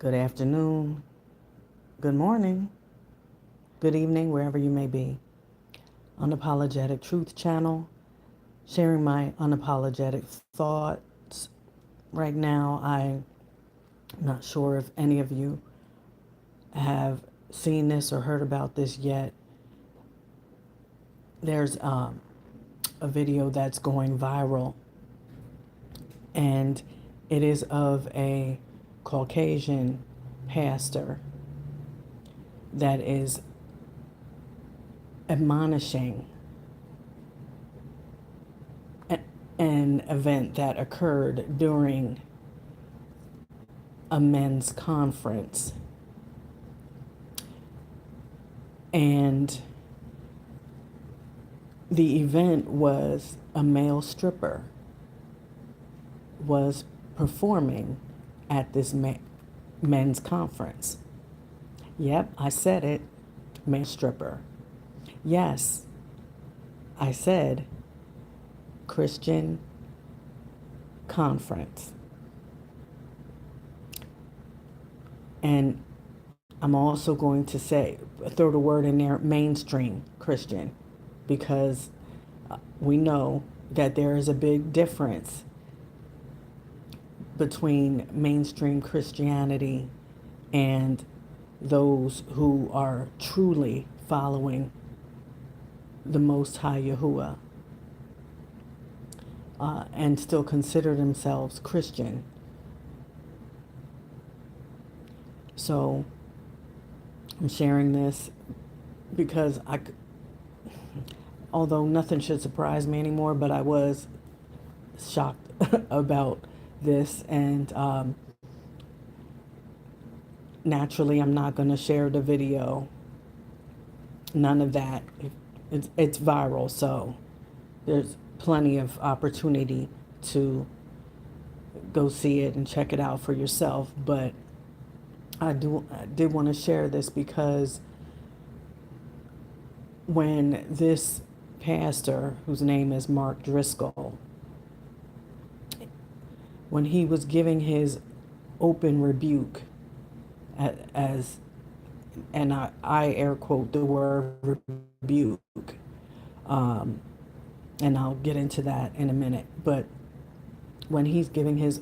Good afternoon, good morning, good evening, wherever you may be. Unapologetic Truth Channel, sharing my unapologetic thoughts. Right now, I'm not sure if any of you have seen this or heard about this yet. There's a video that's going viral, and it is of a Caucasian pastor that is admonishing an event that occurred during a men's conference. And the event was a male stripper was performing at this men's conference. Yep, I said it, male stripper. Yes, I said Christian conference. And I'm also going to say, throw the word in there, mainstream Christian, because we know that there is a big difference between mainstream Christianity and those who are truly following the Most High Yahuwah and still consider themselves Christian. So I'm sharing this because although nothing should surprise me anymore, but I was shocked about this, and naturally I'm not going to share the video. None of that. It's viral, so there's plenty of opportunity to go see it and check it out for yourself. But I did want to share this because when this pastor, whose name is Mark Driscoll, when he was giving his open rebuke, as and I air quote the word rebuke, and I'll get into that in a minute, but when he's giving his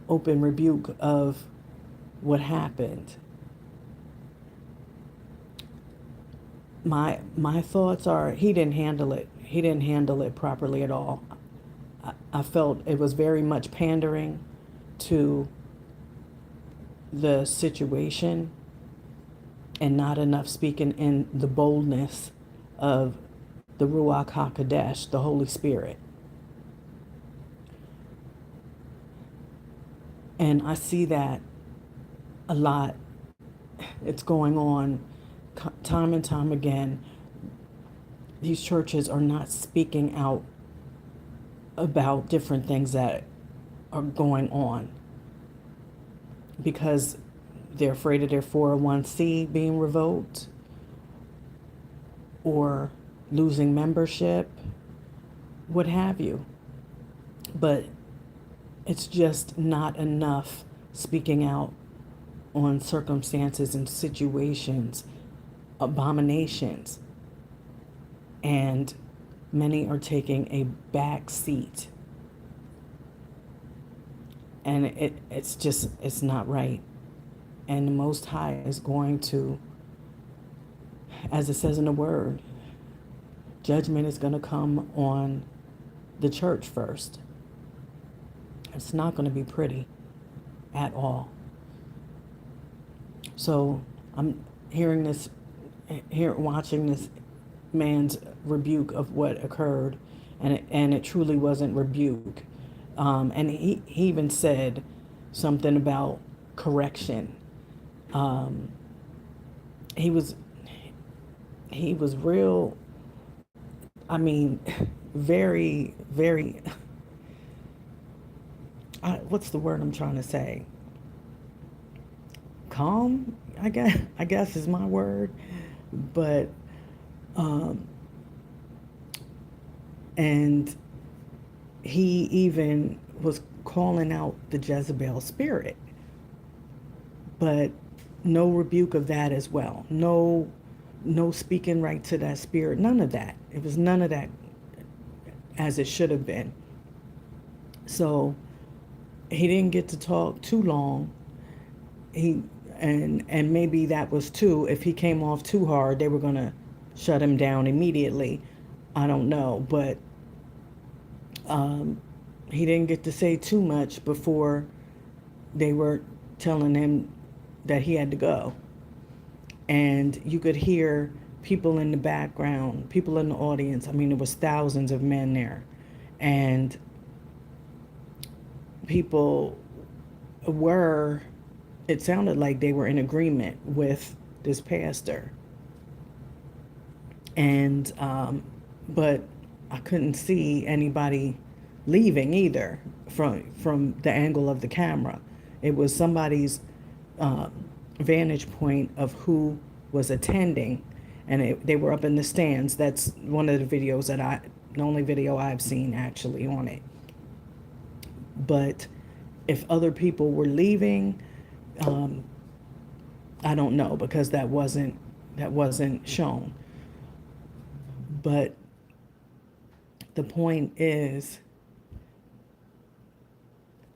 open rebuke of what happened, my thoughts are he didn't handle it properly at all. I felt it was very much pandering to the situation and not enough speaking in the boldness of the Ruach HaKodesh, the Holy Spirit. And I see that a lot. It's going on time and time again. These churches are not speaking out about different things that are going on because they're afraid of their 401c being revoked or losing membership, what have you. But it's just not enough speaking out on circumstances and situations, abominations, and many are taking a back seat. And it's not right. And the Most High is going to, as it says in the Word, judgment is going to come on the church first. It's not going to be pretty at all. So I'm watching this man's rebuke of what occurred, and it truly wasn't rebuke. And he even said something about correction. He was real. I mean, very, very. What's the word I'm trying to say? Calm, I guess is my word, but and he even was calling out the Jezebel spirit. but no rebuke of that as well. No speaking right to that spirit. None of that. It was none of that as it should have been. So he didn't get to talk too long. He and maybe that was too, if he came off too hard, they were gonna shut him down immediately. I don't know, but he didn't get to say too much before they were telling him that he had to go. And you could hear people in the background, people in the audience. I mean, there was thousands of men there, and people were, it sounded like they were in agreement with this pastor. And but I couldn't see anybody leaving either from the angle of the camera. It was somebody's uh, vantage point of who was attending, and they were up in the stands. That's one of the videos the only video I've seen actually on it. But if other people were leaving, um, I don't know, because that wasn't shown. But the point is,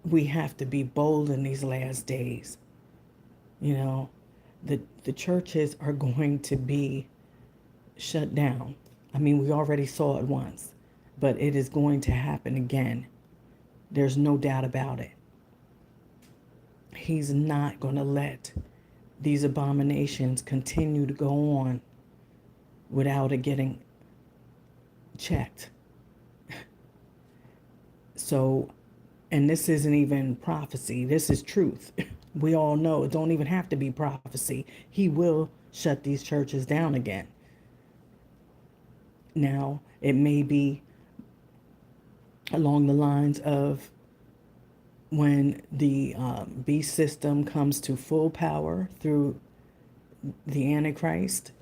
we have to be bold in these last days. You know, the churches are going to be shut down. I mean, we already saw it once, but it is going to happen again. There's no doubt about it. He's not going to let these abominations continue to go on without it getting checked. So, and this isn't even prophecy, this is truth. We all know it don't even have to be prophecy. He will shut these churches down again. Now, it may be along the lines of when the beast system comes to full power through the Antichrist.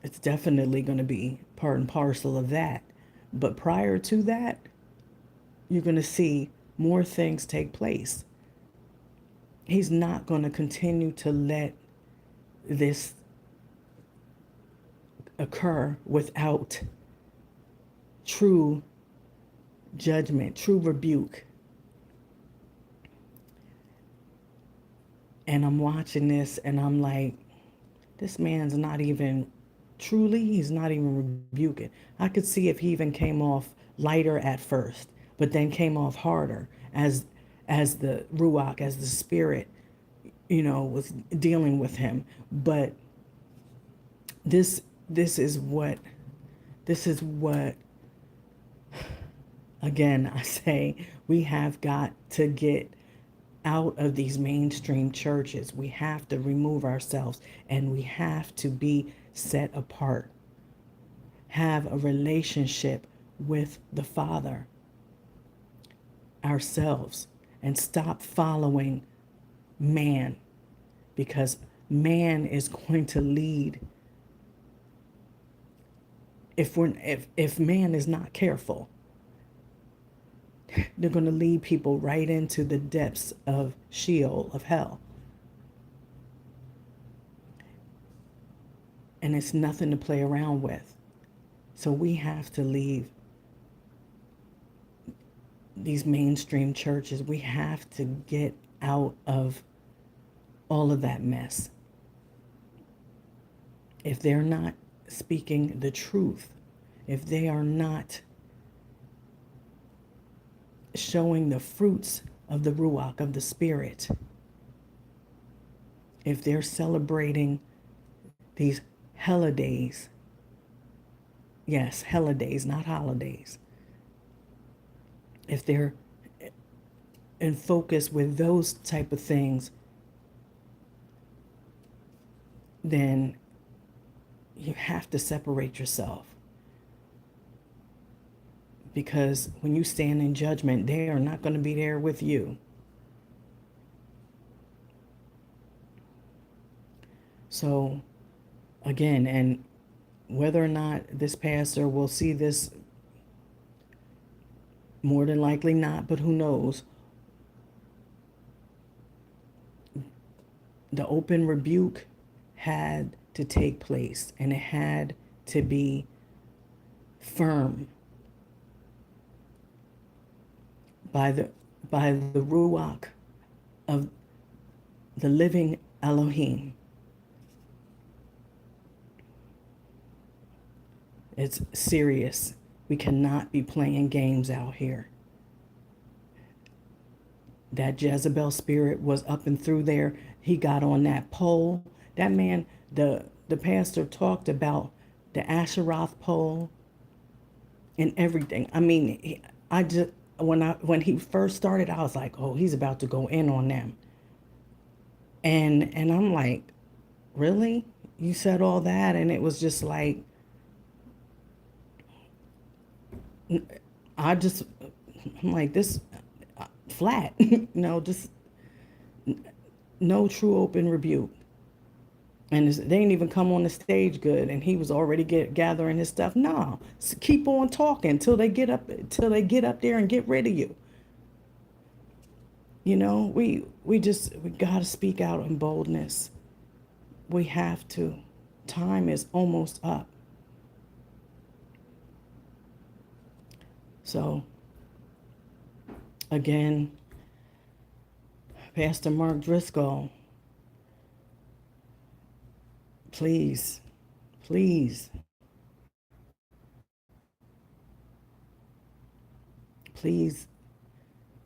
It's definitely going to be part and parcel of that. But prior to that, you're going to see more things take place. He's not going to continue to let this occur without true judgment, true rebuke. And I'm watching this and I'm like, this man's not even, truly, he's not even rebuking. I could see if he even came off lighter at first, but then came off harder as the Ruach, as the spirit, was dealing with him. But this is what, again, I say, we have got to get out of these mainstream churches. We have to remove ourselves, and we have to be set apart. Have a relationship with the Father ourselves, and stop following man, because man is going to lead. If man is not careful, they're going to lead people right into the depths of Sheol, of hell. And it's nothing to play around with. So we have to leave these mainstream churches. We have to get out of all of that mess. If they're not speaking the truth, if they are not showing the fruits of the Ruach, of the Spirit, if they're celebrating these holidays, yes, holidays, not holidays, if they're in focus with those type of things, then you have to separate yourself. Because when you stand in judgment, they are not going to be there with you. So, again, and whether or not this pastor will see this, more than likely not, but who knows? the open rebuke had to take place, and it had to be firm by the ruach of the living Elohim. It's serious. We cannot be playing games out here. That Jezebel spirit was up and through there. He got on that pole. That man, the pastor talked about the Asheroth pole and everything. I mean, I just when he first started, I was like, oh, he's about to go in on them. And I'm like, really? You said all that? And it was just like, I'm like, this flat, just no true open rebuke. And they didn't even come on the stage good, and he was already gathering his stuff. No, keep on talking till they get up there and get rid of you. We gotta speak out in boldness. We have to. Time is almost up. So, again, Pastor Mark Driscoll, please, please, please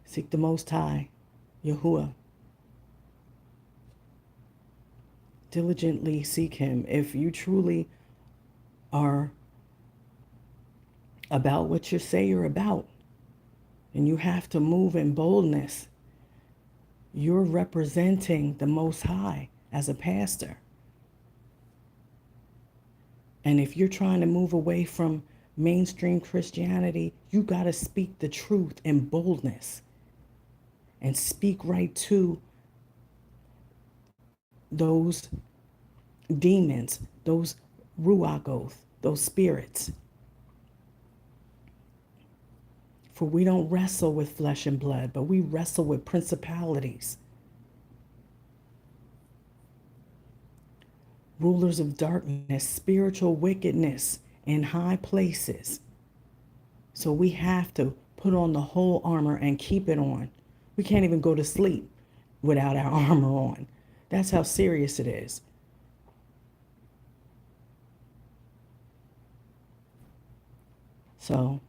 seek the Most High, Yahuwah. Diligently seek Him. If you truly are about what you say you're about, and you have to move in boldness, you're representing the Most High as a pastor. And if you're trying to move away from mainstream Christianity, you got to speak the truth in boldness and speak right to those demons, those ruach, those spirits. For we don't wrestle with flesh and blood, but we wrestle with principalities, rulers of darkness, spiritual wickedness in high places. So we have to put on the whole armor and keep it on. We can't even go to sleep without our armor on. That's how serious it is. So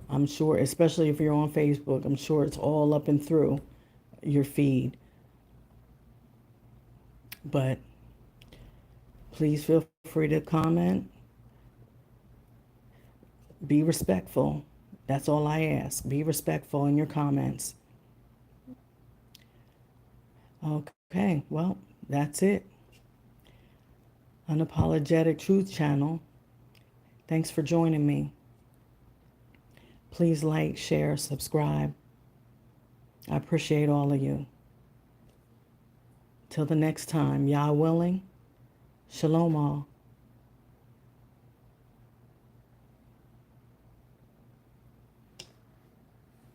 I'm sure, especially if you're on Facebook, I'm sure it's all up and through your feed. But please feel free to comment. Be respectful. That's all I ask. Be respectful in your comments. Okay, well, that's it. Unapologetic Truth Channel. Thanks for joining me. Please like, share, subscribe. I appreciate all of you. Till the next time, Yah willing, Shalom all.